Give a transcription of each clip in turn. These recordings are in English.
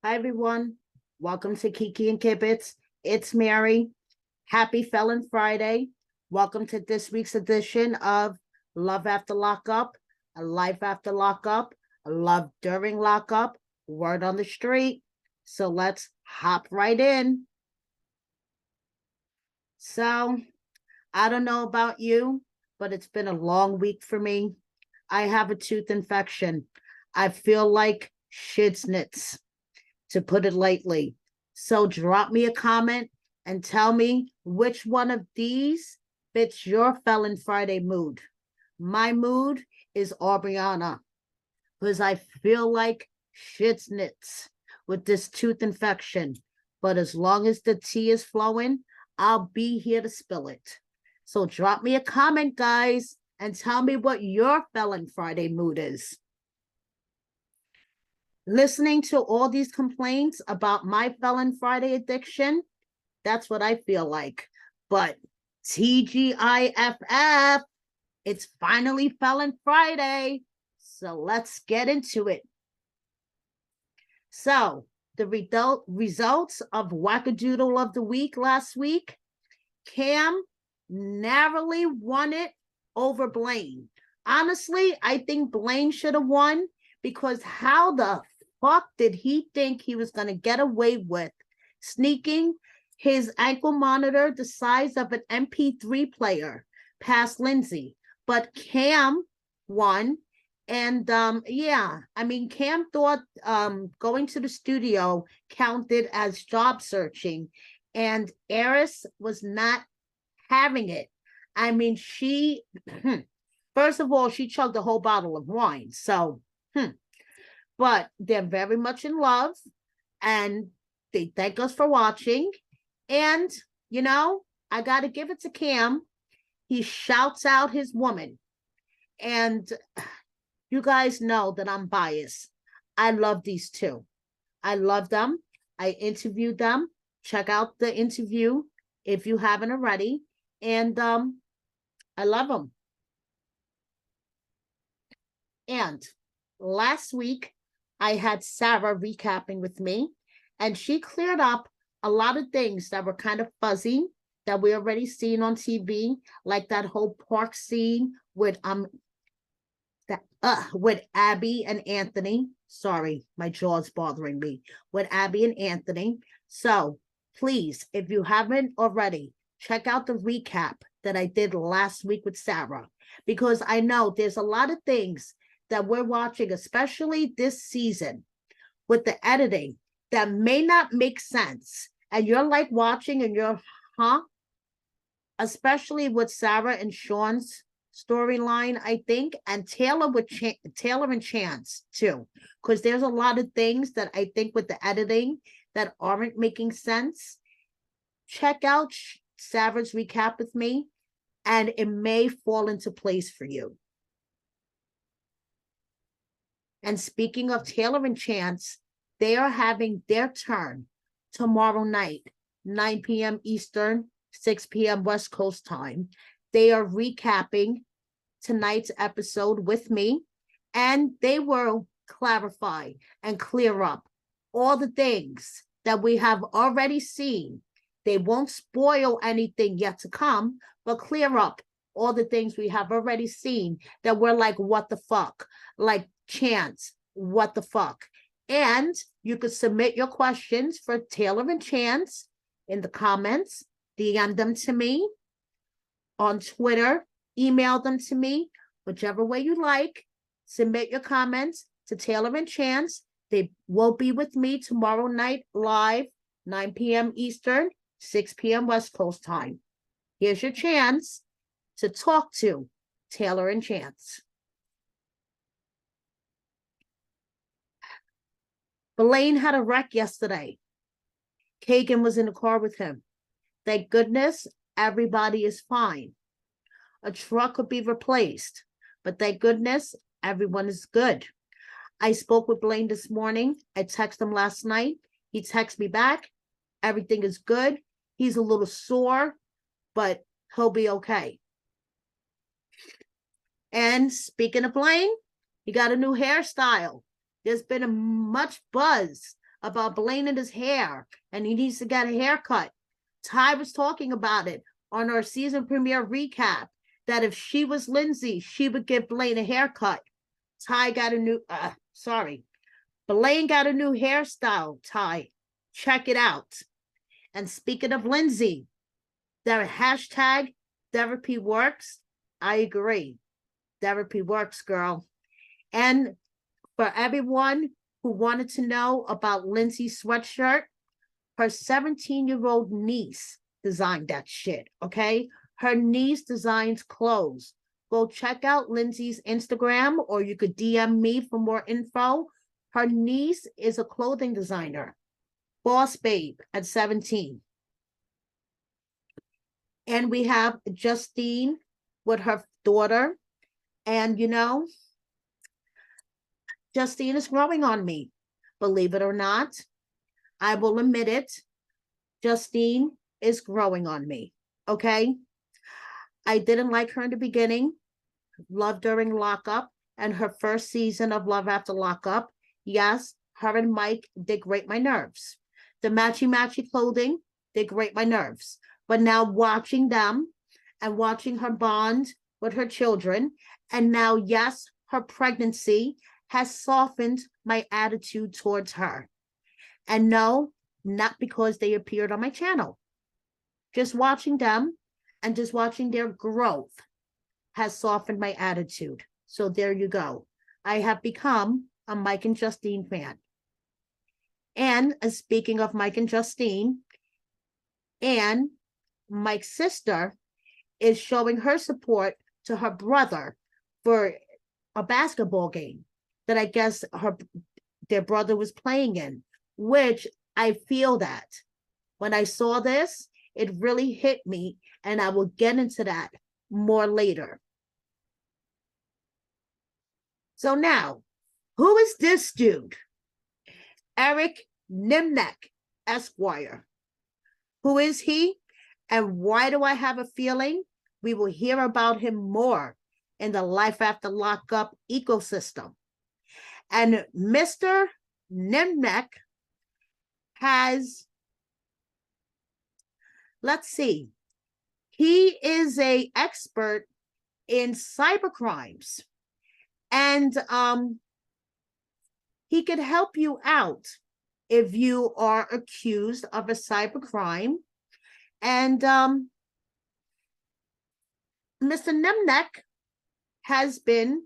Hi, everyone. Welcome to Kiki and Kibbitz. It's Mary. Happy Felon Friday. Welcome to this week's edition of Love After Lockup, a Life After Lockup, a Love During Lockup, Word on the Street. So let's hop right in. So, I don't know about you, but it's been a long week for me. I have a tooth infection. I feel like shiznits, to put it lightly. So drop me a comment and tell me which one of these fits your Felon Friday mood. My mood is Brianna because I feel like shit's nits with this tooth infection. But as long as the tea is flowing, I'll be here to spill it. So drop me a comment, guys, and tell me what your Felon Friday mood is. Listening to all these complaints about my Felon Friday addiction, that's what I feel like. But TGIFF, it's finally Felon Friday. So let's get into it. So the results of Wackadoodle of the Week last week, Cam narrowly won it over Blaine. Honestly, I think Blaine should have won because how the fuck did he think he was going to get away with sneaking his ankle monitor the size of an MP3 player past Lindsay? But Cam won. And yeah, I mean, Cam thought going to the studio counted as job searching, and Eris was not having it. I mean, she, first of all, she chugged a whole bottle of wine. So, but they're very much in love and they thank us for watching. And, you know, I got to give it to Cam. He shouts out his woman. And you guys know that I'm biased. I love these two. I love them. I interviewed them. Check out the interview if you haven't already. And I love them. And last week, I had Sarah recapping with me, and she cleared up a lot of things that were kind of fuzzy that we already seen on TV, like that whole park scene with with Abby and Anthony. Sorry, my jaw's bothering me. With Abby and Anthony. So please, if you haven't already, check out the recap that I did last week with Sarah, because I know there's a lot of things that we're watching, especially this season, with the editing that may not make sense. And you're like watching and you're, huh? Especially with Sarah and Sean's storyline, I think, and Taylor with Taylor and Chance too, because there's a lot of things that I think with the editing that aren't making sense. Check out Sarah's recap with me, and it may fall into place for you. And speaking of Taylor and Chance, they are having their turn tomorrow night, 9 p.m. Eastern, 6 p.m. West Coast time. They are recapping tonight's episode with me, and they will clarify and clear up all the things that we have already seen. They won't spoil anything yet to come, but clear up all the things we have already seen that we're like, what the fuck? Like Chance, what the fuck? And you could submit your questions for Taylor and Chance in the comments, DM them to me on Twitter, email them to me, whichever way you like. Submit your comments to Taylor and Chance. They will be with me tomorrow night live, 9 p.m. Eastern, 6 p.m. West Coast time. Here's your chance to talk to Taylor and Chance. Blaine had a wreck yesterday. Kagan was in the car with him. Thank goodness everybody is fine. A truck could be replaced, but thank goodness everyone is good. I spoke with Blaine this morning. I texted him last night. He texted me back. Everything is good. He's a little sore, but he'll be okay. And speaking of Blaine, he got a new hairstyle. There's been a much buzz about Blaine and his hair, and he needs to get a haircut. Ty was talking about it on our season premiere recap, that if she was Lindsay, she would give Blaine a haircut. Ty got a new, Blaine got a new hairstyle, Ty. Check it out. And speaking of Lindsay, their hashtag therapy works. I agree. Therapy works, girl. And for everyone who wanted to know about Lindsay's sweatshirt, her 17-year-old niece designed that shit, okay? Her niece designs clothes. Go check out Lindsay's Instagram, or you could DM me for more info. Her niece is a clothing designer. Boss babe at 17. And we have Justine with her daughter. And, you know, Justine is growing on me. Believe it or not, I will admit it. Justine is growing on me, okay? I didn't like her in the beginning. Love during lockup and her first season of Love After Lockup. Yes, her and Mike did grate my nerves. The matchy clothing did grate my nerves. But now watching them and watching her bond with her children, and now, yes, her pregnancy has softened my attitude towards her. And no, not because they appeared on my channel. Just watching them and just watching their growth has softened my attitude. So there you go. I have become a Mike and Justine fan. And speaking of Mike and Justine, and Mike's sister is showing her support to her brother for a basketball game that I guess their brother was playing in, which I feel that when I saw this, it really hit me, and I will get into that more later. So now, who is this dude? Eric Nimnek, Esquire. Who is he, and why do I have a feeling we will hear about him more in the Life After Lockup ecosystem? And Mr. Nimnek has, let's see, he is an expert in cybercrimes, and he could help you out if you are accused of a cybercrime. And Mr. Nimnek has been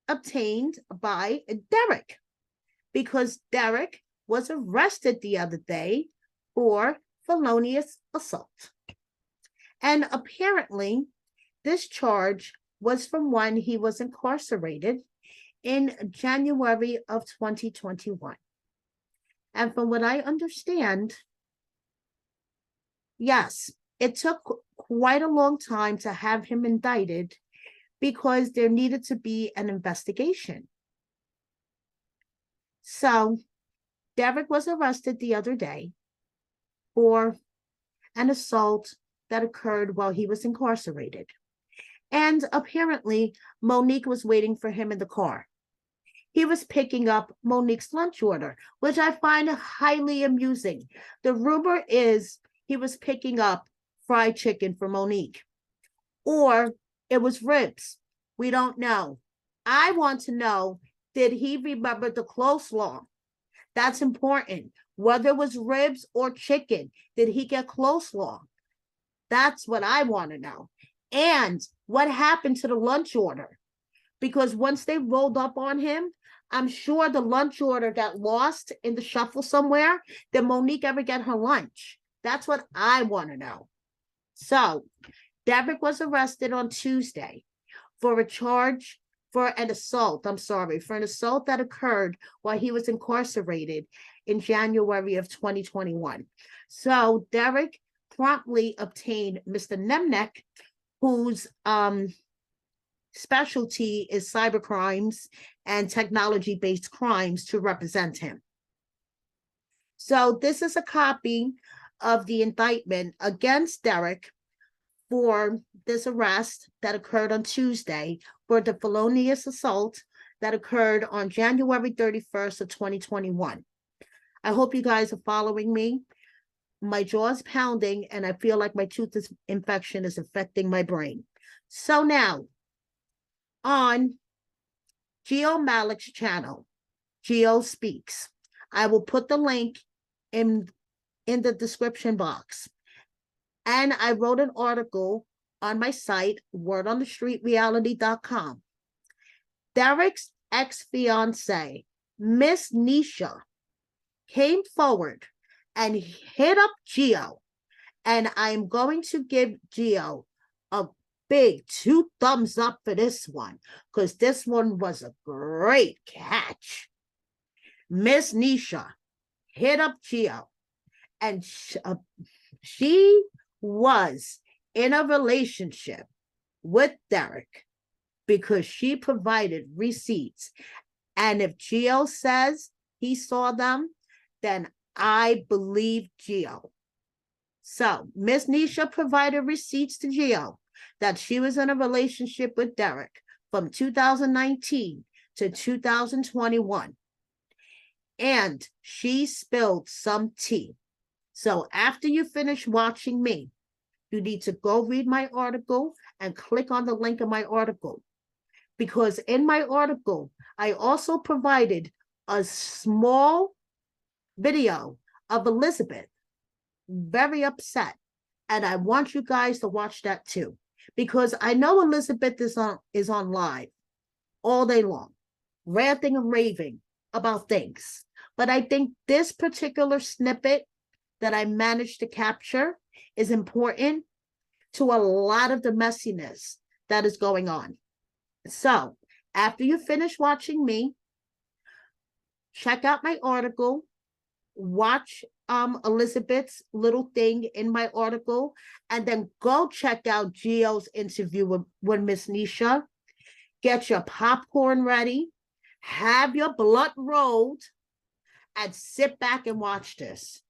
obtained by Derek, because Derek was arrested the other day for felonious assault. And apparently, this charge was from when he was incarcerated in January of 2021. And from what I understand, yes, it took quite a long time to have him indicted because there needed to be an investigation. So Derek was arrested the other day for an assault that occurred while he was incarcerated. And apparently, Monique was waiting for him in the car. He was picking up Monique's lunch order, which I find highly amusing. The rumor is he was picking up fried chicken for Monique, or it was ribs. We don't know. I want to know, did he remember the coleslaw? That's important. Whether it was ribs or chicken, did he get coleslaw? That's what I want to know. And what happened to the lunch order? Because once they rolled up on him, I'm sure the lunch order got lost in the shuffle somewhere. Did Monique ever get her lunch? That's what I want to know. So Derek was arrested on Tuesday for a charge for an assault. For an assault that occurred while he was incarcerated in January of 2021. So Derek promptly obtained Mr. Nimnek, whose specialty is cybercrimes and technology-based crimes, to represent him. So this is a copy of the indictment against Derek for this arrest that occurred on Tuesday for the felonious assault that occurred on January 31st of 2021. I hope you guys are following me. My jaw is pounding and I feel like my tooth infection is affecting my brain. So now, on Geo Malik's channel, Geo Speaks, I will put the link in the description box. And I wrote an article on my site, wordonthestreetreality.com. Derek's ex-fiancée, Miss Nesha, came forward and hit up Geo. And I'm going to give Geo a big 2 thumbs up for this one, because this one was a great catch. Miss Nesha hit up Geo, and she was in a relationship with Derek because she provided receipts. And if Geo says he saw them, then I believe Geo. So Miss Nesha provided receipts to Geo that she was in a relationship with Derek from 2019 to 2021. And she spilled some tea. So after you finish watching me, you need to go read my article and click on the link in my article. Because in my article, I also provided a small video of Elizabeth, very upset. And I want you guys to watch that too. Because I know Elizabeth is on live all day long, ranting and raving about things. But I think this particular snippet that I managed to capture is important to a lot of the messiness that is going on. So after you finish watching me, check out my article, watch Elizabeth's little thing in my article, and then go check out Geo's interview with Miss Nesha. Get your popcorn ready, have your blunt rolled, and sit back and watch this.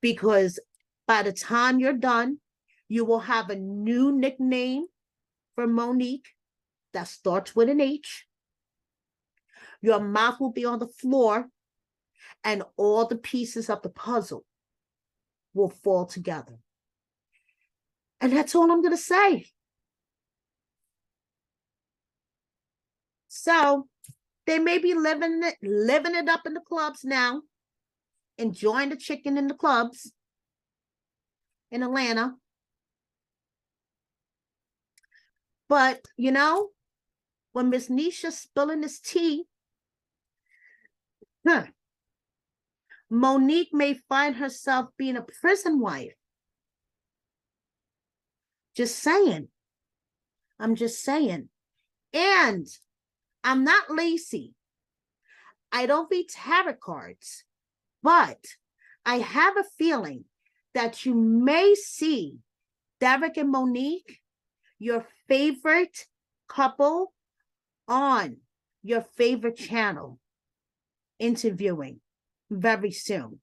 Because by the time you're done, you will have a new nickname for Monique that starts with an H. Your mouth will be on the floor, and all the pieces of the puzzle will fall together. And that's all I'm going to say. So they may be living it up in the clubs now, enjoying the chicken in the clubs in Atlanta. But, you know, when Miss Nesha spilling this tea, Monique may find herself being a prison wife. Just saying. I'm just saying. And I'm not lazy. I don't read tarot cards, but I have a feeling that you may see Derek and Monique, your favorite couple, on your favorite channel, interviewing very soon.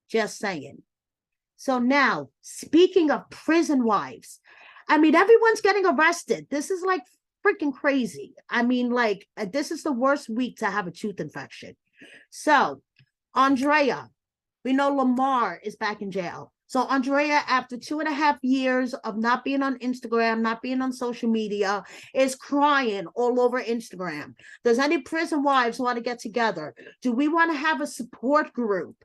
Just saying. So now, speaking of prison wives, I mean, everyone's getting arrested. This is like freaking crazy. I mean, like, this is the worst week to have a tooth infection. So, Andrea, we know Lamar is back in jail. So Andrea, after 2.5 years of not being on Instagram, not being on social media, is crying all over Instagram. Does any prison wives want to get together? Do we want to have a support group?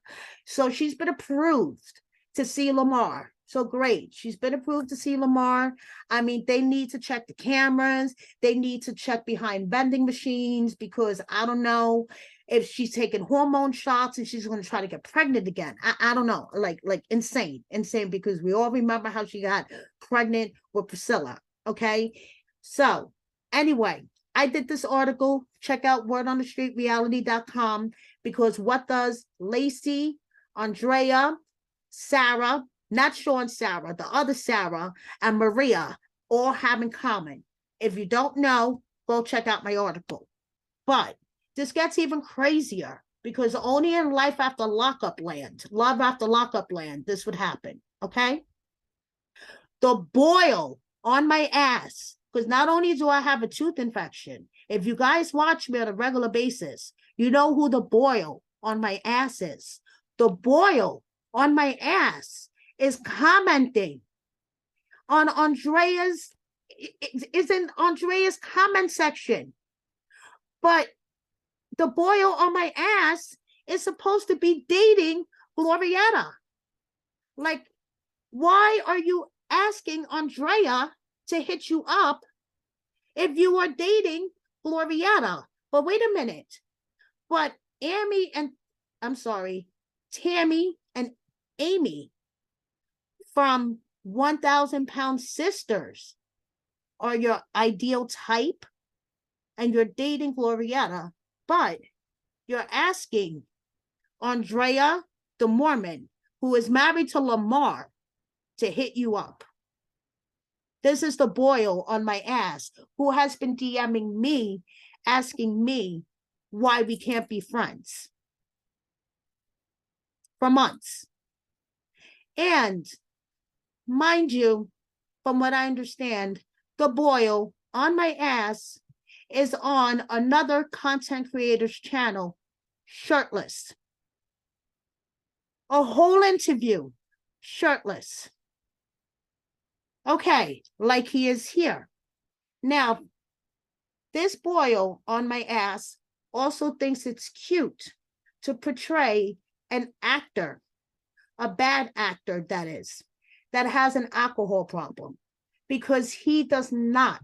So she's been approved to see Lamar. So great. She's been approved to see Lamar. I mean, they need to check the cameras. They need to check behind vending machines, because I don't know if she's taking hormone shots and she's going to try to get pregnant again. I don't know. Like insane, because we all remember how she got pregnant with Priscilla. Okay. So anyway, I did this article. Check out wordonthestreetreality.com, because what does Lacey, Andrea, Sarah, not Sean Sarah, the other Sarah, and Maria all have in common? If you don't know, go check out my article. But this gets even crazier, because only in Love After Lockup Land, this would happen, okay? The boil on my ass, because not only do I have a tooth infection, if you guys watch me on a regular basis, you know who the boil on my ass is. The boil on my ass is commenting on Andrea's, is in Andrea's comment section. But the boil on my ass is supposed to be dating Glorietta. Like, why are you asking Andrea to hit you up if you are dating Glorietta? But wait a minute. But Tammy and Amy from 1,000 Pound Sisters are your ideal type, and you're dating Glorietta, but you're asking Andrea, the Mormon, who is married to Lamar, to hit you up. This is the boil on my ass who has been DMing me, asking me why we can't be friends for months. And mind you, from what I understand, the boil on my ass is on another content creator's channel, shirtless. A whole interview, shirtless. Okay, like he is here. Now, this boil on my ass also thinks it's cute to portray an actor, a bad actor that is, that has an alcohol problem, because he does not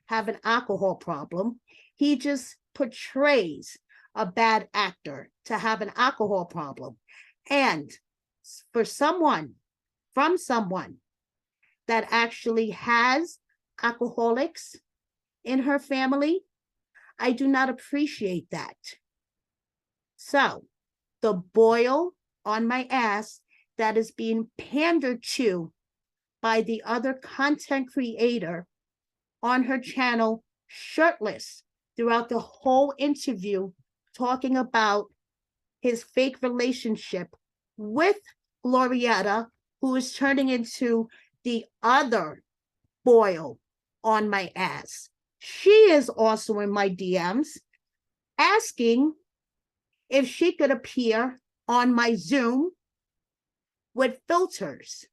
have an alcohol problem. He just portrays a bad actor to have an alcohol problem. And from someone that actually has alcoholics in her family, I do not appreciate that. So the boil on my ass that is being pandered to by the other content creator on her channel, shirtless, throughout the whole interview, talking about his fake relationship with Glorietta, who is turning into the other boil on my ass. She is also in my DMs asking if she could appear on my Zoom with filters.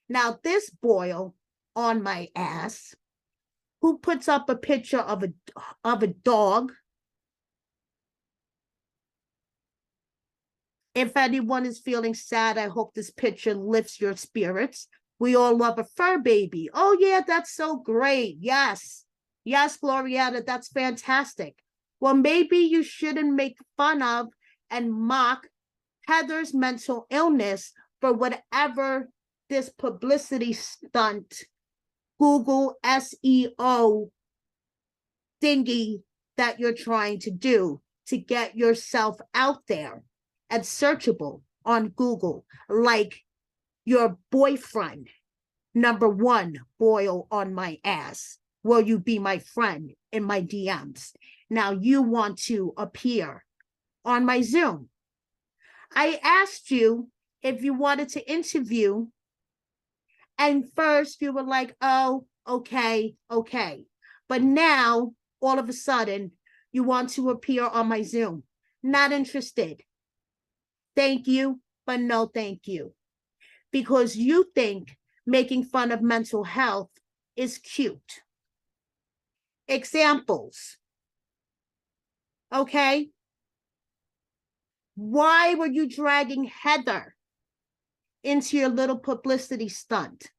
Now, this boil on my ass, who puts up a picture of a dog. If anyone is feeling sad, I hope this picture lifts your spirits. We all love a fur baby. Oh, yeah, that's so great. Yes. Yes, Glorietta, that's fantastic. Well, maybe you shouldn't make fun of and mock Heather's mental illness for whatever this publicity stunt, Google SEO thingy that you're trying to do to get yourself out there and searchable on Google, like your boyfriend, #1 boil on my ass. Will you be my friend in my DMs? Now you want to appear on my Zoom. I asked you if you wanted to interview, and first you were like, oh, okay. But now, all of a sudden, you want to appear on my Zoom. Not interested. Thank you, but no thank you. Because you think making fun of mental health is cute. Examples. Okay? Why were you dragging Heather into your little publicity stunt?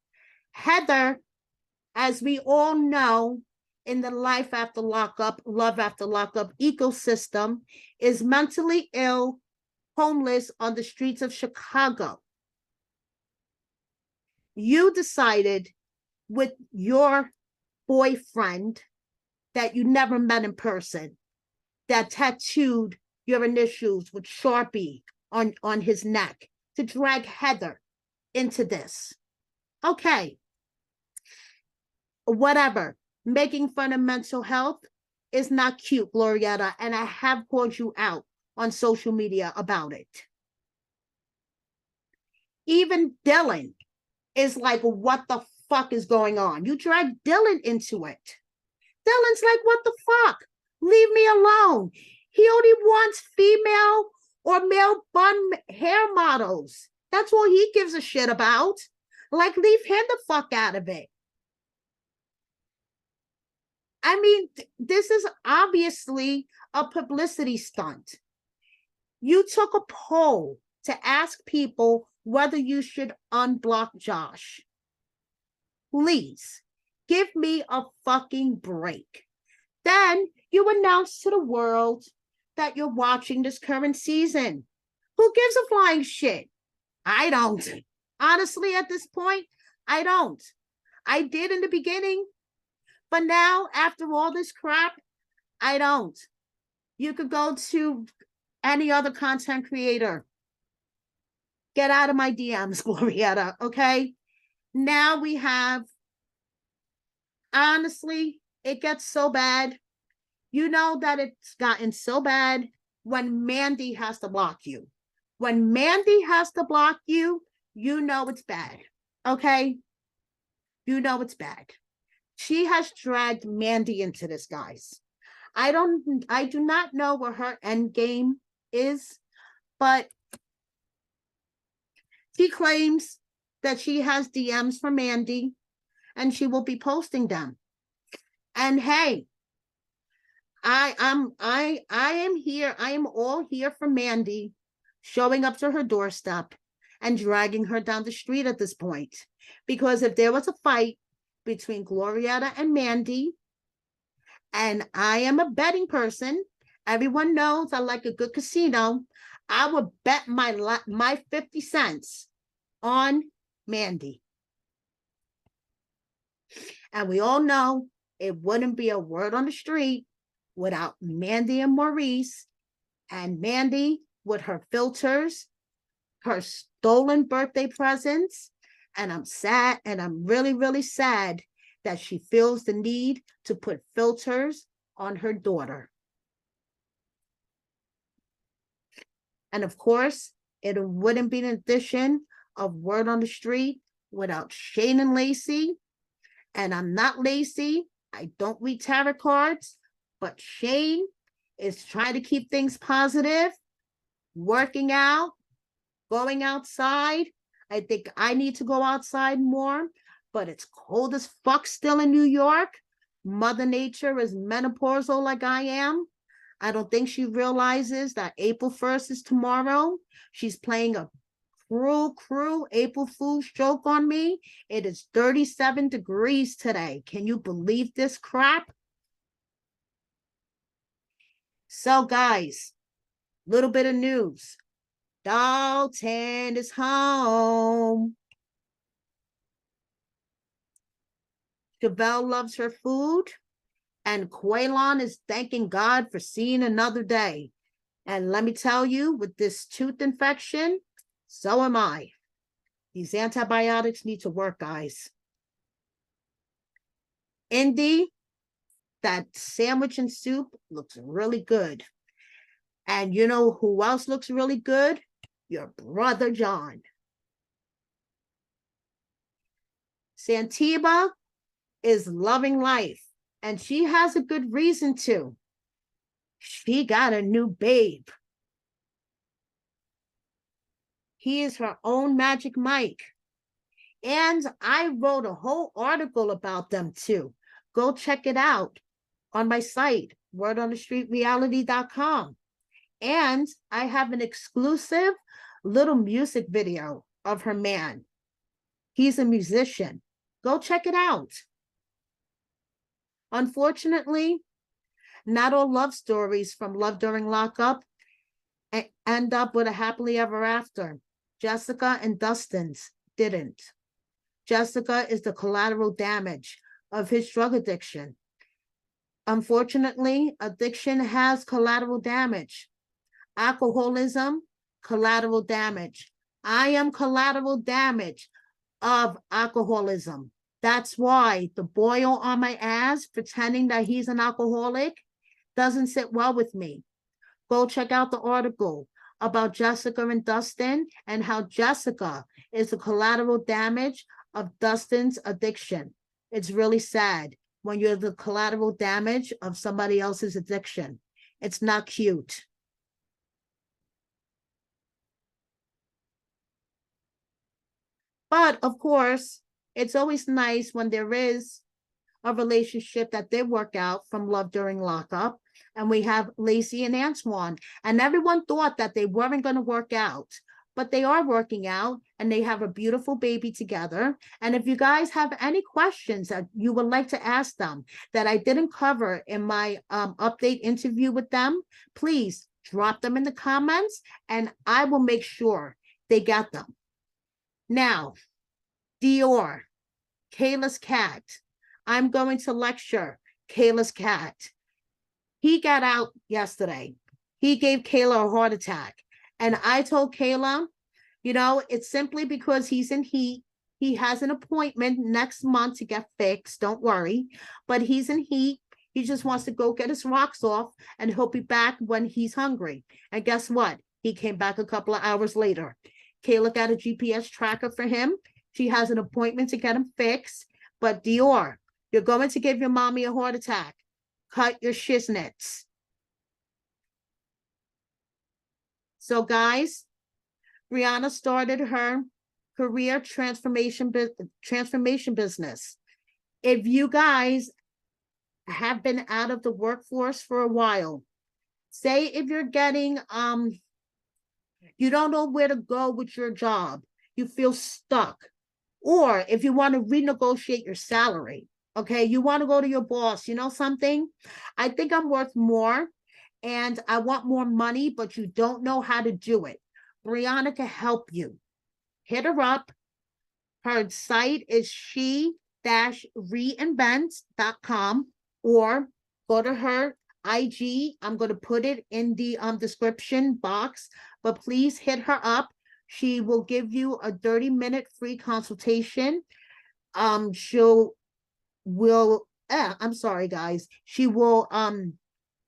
Heather, as we all know, in the life after lockup, love after lockup ecosystem, is mentally ill, homeless on the streets of Chicago. You decided with your boyfriend that you never met in person, that tattooed your initials with Sharpie on his neck, to drag Heather into this. Okay. Whatever. Making fun of mental health is not cute, Glorietta, and I have called you out on social media about it. Even Dylan is like, what the fuck is going on? You dragged Dylan into it. Dylan's like, what the fuck? Leave me alone. He only wants female or male bun hair models. That's all he gives a shit about. Like, leave him the fuck out of it. I mean, this is obviously a publicity stunt. You took a poll to ask people whether you should unblock Josh. Please, give me a fucking break. Then you announce to the world that you're watching this current season. Who gives a flying shit? I don't. Honestly, at this point, I don't. I did in the beginning, but now, after all this crap, I don't. You could go to any other content creator. Get out of my DMs, Glorietta, okay? Now we have, honestly, it gets so bad. You know that it's gotten so bad when Mandy has to block you. When Mandy has to block you, you know it's bad, okay? You know it's bad. She has dragged Mandy into this, guys. I do not know what her end game is, but she claims that she has DMs from Mandy and she will be posting them. And hey, I am here. I am all here for Mandy showing up to her doorstep and dragging her down the street at this point. Because if there was a fight between Glorietta and Mandy, and I am a betting person, everyone knows I like a good casino, I would bet my 50 cents on Mandy. And we all know it wouldn't be a word on the street without Mandy and Maurice, and Mandy with her filters, her stolen birthday presents. And I'm sad, and I'm really, really sad that she feels the need to put filters on her daughter. And of course, it wouldn't be an addition of word on the street without Shane and Lacey. And I'm not Lacey. I don't read tarot cards, but Shane is trying to keep things positive, working out, going outside. I think I need to go outside more, but it's cold as fuck still in New York. Mother Nature is menopausal like I am. I don't think she realizes that April 1st is tomorrow. She's playing a cruel April Fool's joke on me. It is 37 degrees today. Can you believe this crap? So guys, little bit of news. Dalton is home. Chevelle loves her food, and Quaylon is thanking God for seeing another day. And let me tell you, with this tooth infection, so am I. These antibiotics need to work, guys. Indy, that sandwich and soup looks really good. And you know who else looks really good? Your brother John. Santiba is loving life, and she has a good reason to. She got a new babe. He is her own Magic Mike. And I wrote a whole article about them too. Go check it out on my site, wordonthestreetreality.com. And I have an exclusive little music video of her man. He's a musician. Go check it out. Unfortunately, not all love stories from Love During Lockup end up with a happily ever after. Jessica and Dustin's didn't. Jessica is the collateral damage of his drug addiction. Unfortunately, addiction has collateral damage. Alcoholism, collateral damage. I am collateral damage of alcoholism. That's why the boil on my ass, pretending that he's an alcoholic, doesn't sit well with me. Go check out the article about Jessica and Dustin and how Jessica is the collateral damage of Dustin's addiction. It's really sad when you're the collateral damage of somebody else's addiction. It's not cute. But of course, it's always nice when there is a relationship that they work out from love during lockup. And we have Lacey and Antoine. And everyone thought that they weren't going to work out, but they are working out and they have a beautiful baby together. And if you guys have any questions that you would like to ask them that I didn't cover in my update interview with them, please drop them in the comments and I will make sure they got them. Now, Dior, Kayla's cat. I'm going to lecture Kayla's cat. He got out yesterday. He gave Kayla a heart attack. And I told Kayla, you know, it's simply because he's in heat. He has an appointment next month to get fixed. Don't worry. But he's in heat. He just wants to go get his rocks off and he'll be back when he's hungry. And guess what? He came back a couple of hours later. Kayla got a GPS tracker for him. She has an appointment to get him fixed. But Dior, you're going to give your mommy a heart attack. Cut your shiznits. So guys, Brianna started her career transformation business. If you guys have been out of the workforce for a while, say if you're getting you don't know where to go with your job, you feel stuck, or if you want to renegotiate your salary, okay, you want to go to your boss, you know something, I think I'm worth more and I want more money, but you don't know how to do it. Brianna can help you. Hit her up. Her site is she-reinvents.com, or go to her IG. I'm going to put it in the description box, but please hit her up. She will give you a 30-minute free consultation. I'm sorry, guys. She will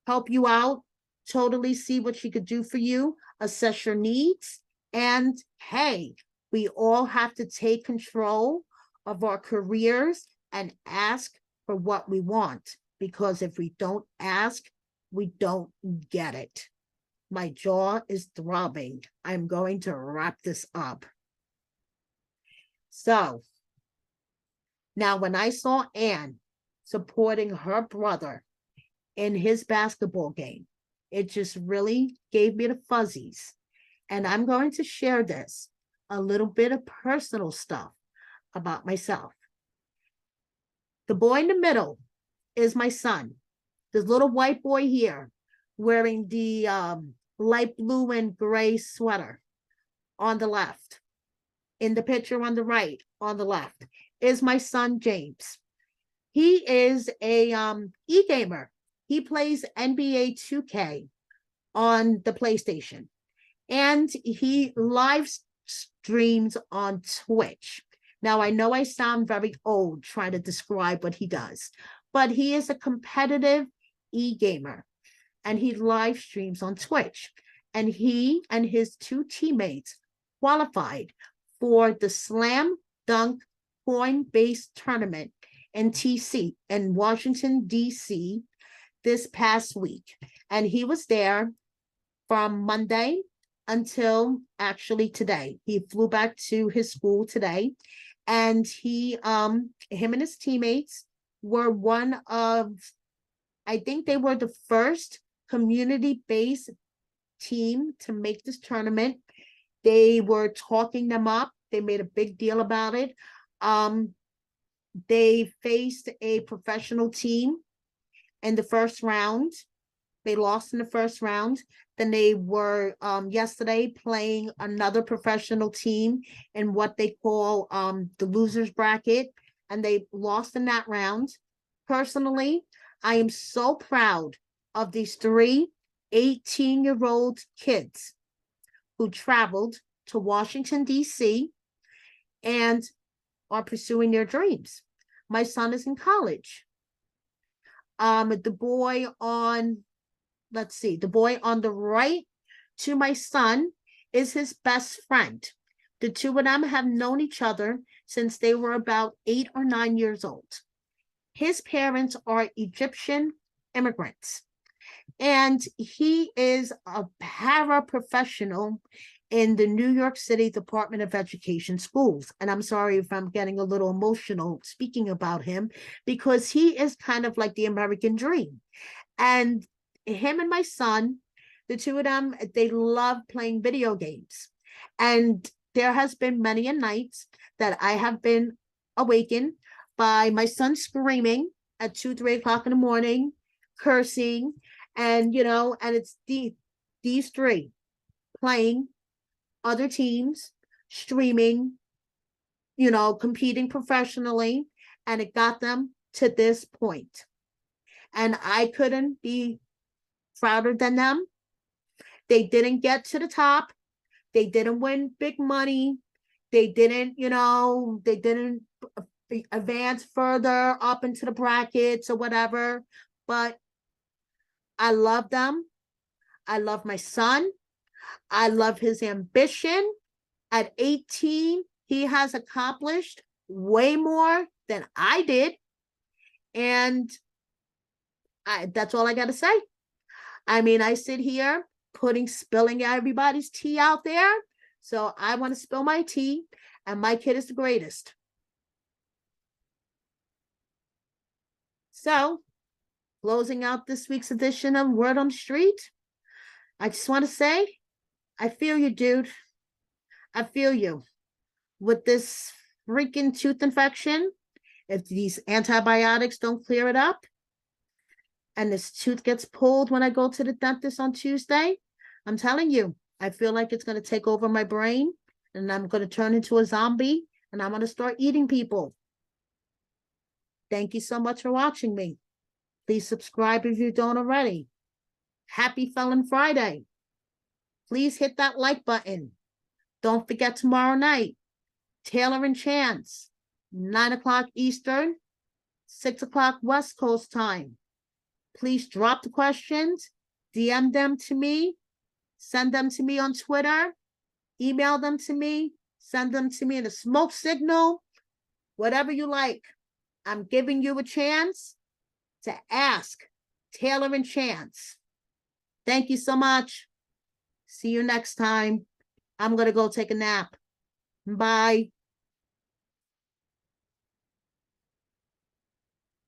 help you out, totally see what she could do for you, assess your needs, and hey, we all have to take control of our careers and ask for what we want, because if we don't ask, we don't get it. My jaw is throbbing. I'm going to wrap this up. So now when I saw Anne supporting her brother in his basketball game, it just really gave me the fuzzies. And I'm going to share this, a little bit of personal stuff about myself. The boy in the middle is my son, this little white boy here wearing the light blue and gray sweater on the left. In the picture on the right, on the left, is my son, James. He is a e-gamer. He plays NBA 2K on the PlayStation. And he live streams on Twitch. Now, I know I sound very old trying to describe what he does, but he is a competitive e-gamer and he live streams on Twitch. And he and his two teammates qualified for the Slam Dunk coin-based tournament in TC in Washington, D.C. this past week. And he was there from Monday until actually today. He flew back to his school today, and him and his teammates were one of, I think they were the first community-based team to make this tournament. They were talking them up. They made a big deal about it. They faced a professional team in the first round. They lost in the first round. Then they were yesterday playing another professional team in what they call the losers bracket, and they lost in that round. Personally, I am so proud of these three 18-year-old kids who traveled to Washington, D.C. and are pursuing their dreams. My son is in college. The boy on the boy on the right to my son is his best friend. The two of them have known each other since they were about 8 or 9 years old. His parents are Egyptian immigrants, and he is a paraprofessional in the New York City Department of Education schools. And I'm sorry if I'm getting a little emotional speaking about him, because he is kind of like the American dream. And him and my son, the two of them, they love playing video games. And there has been many a nights that I have been awakened by my son screaming at 2, 3 o'clock in the morning, cursing, and and it's these three playing other teams, streaming, competing professionally, and it got them to this point. And I couldn't be prouder than them. They didn't get to the top. They didn't win big money. They didn't, they didn't advance further up into the brackets or whatever. But I love them. I love my son. I love his ambition. At 18, he has accomplished way more than I did. And that's all I got to say. I mean, I sit here spilling everybody's tea out there. So I want to spill my tea, and my kid is the greatest. So, closing out this week's edition of Word on the Street, I just want to say, I feel you, dude. I feel you. With this freaking tooth infection, if these antibiotics don't clear it up, and this tooth gets pulled when I go to the dentist on Tuesday, I'm telling you, I feel like it's going to take over my brain, and I'm going to turn into a zombie, and I'm going to start eating people. Thank you so much for watching me. Please subscribe if you don't already. Happy Felon Friday. Please hit that like button. Don't forget tomorrow night, Taylor and Chance, 9 o'clock Eastern, 6 o'clock West Coast time. Please drop the questions, DM them to me, send them to me on Twitter, email them to me, send them to me in a smoke signal, whatever you like. I'm giving you a chance to ask Taylor and Chance. Thank you so much. See you next time. I'm going to go take a nap. Bye.